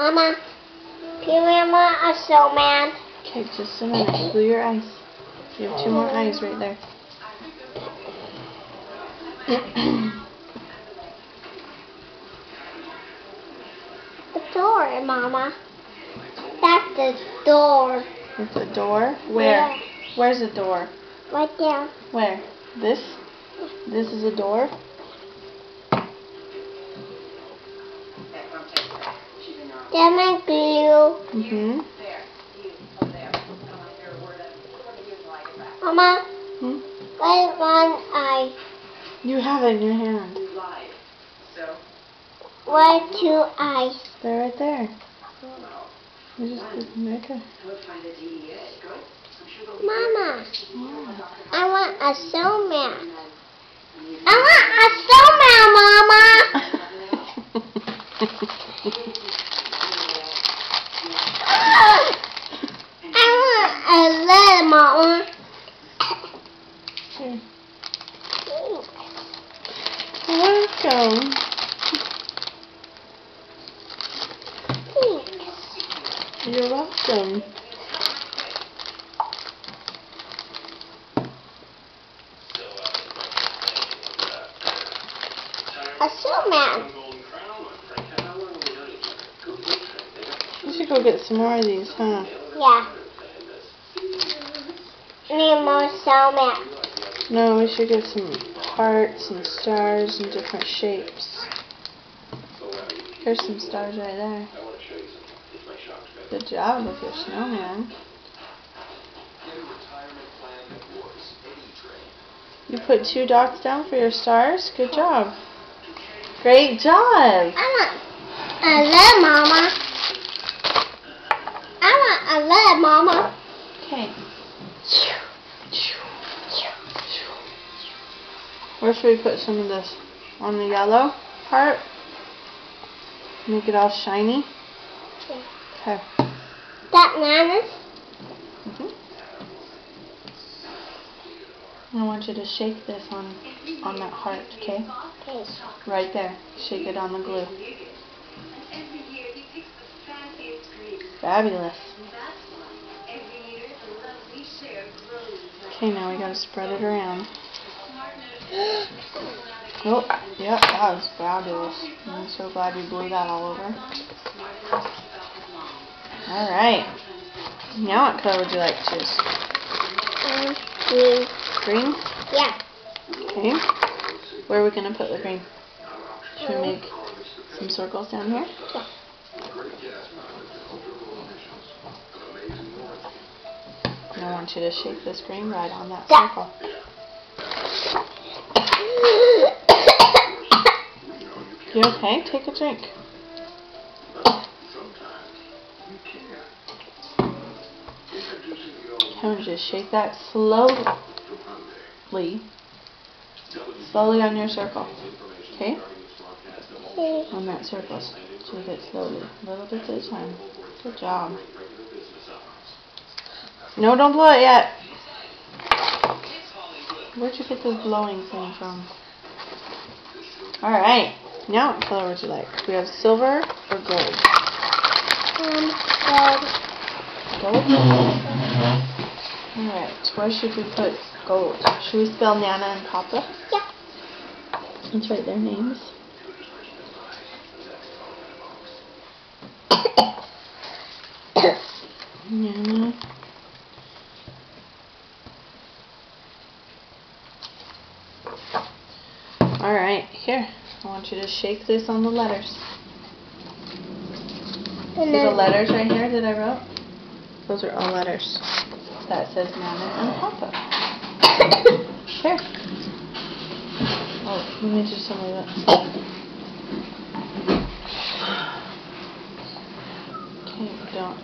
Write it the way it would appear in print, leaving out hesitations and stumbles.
Mama, want a snowman. Okay, just a minute. Glue your eyes. You have 2 more eyes right there. The door, Mama. That's the door. It's a door? Where? Yeah. Where's the door? Right there. Where? This? This is a door? Then I glue. Mm-hmm. Mama, Hmm? where's one eye? You have it in your hand. Where 2 eyes? They're right there. You just put them right there. Mama, Yeah. I want a snowman. I want a snowman, Mama. I want a leg, Mama. Here. Welcome. You're welcome. A snowman. We should go get some more of these, huh? Yeah. Need more snowman. No, we should get some hearts and stars and different shapes. There's some stars right there. Good job with your snowman. You put 2 dots down for your stars? Good job. Great job. I want a leg, Mama. I want a leg, Mama. Okay. Where should we put some of this? On the yellow part? Make it all shiny? Okay. That bananas. I want you to shake this on that heart, okay? Okay. Right there. Shake it on the glue. Fabulous. Okay, now we gotta spread it around. Oh, yep, that was fabulous. I'm so glad you blew that all over. Alright. Now what color would you like to choose? Green. Green? Yeah. Okay. Where are we going to put the green? Should we make some circles down here? Yeah. And I want you to shake this green right on that circle. You okay? Take a drink. I want you to shake that slowly. Slowly on your circle. Okay? On that circle. Shake it slowly. A little bit at a time. Good job. No, don't blow it yet. Where'd you get this blowing thing from? Alright. Now what color would you like? We have silver or gold? Gold. Gold? Alright. Where should we put gold? Should we spell Nana and Papa? Yeah. Let's write their names. Nana. Alright, here. I want you to shake this on the letters. See the letters right here that I wrote? Those are all letters. That says Nana and Papa. Here. Oh, let me do some of that. Okay, don't.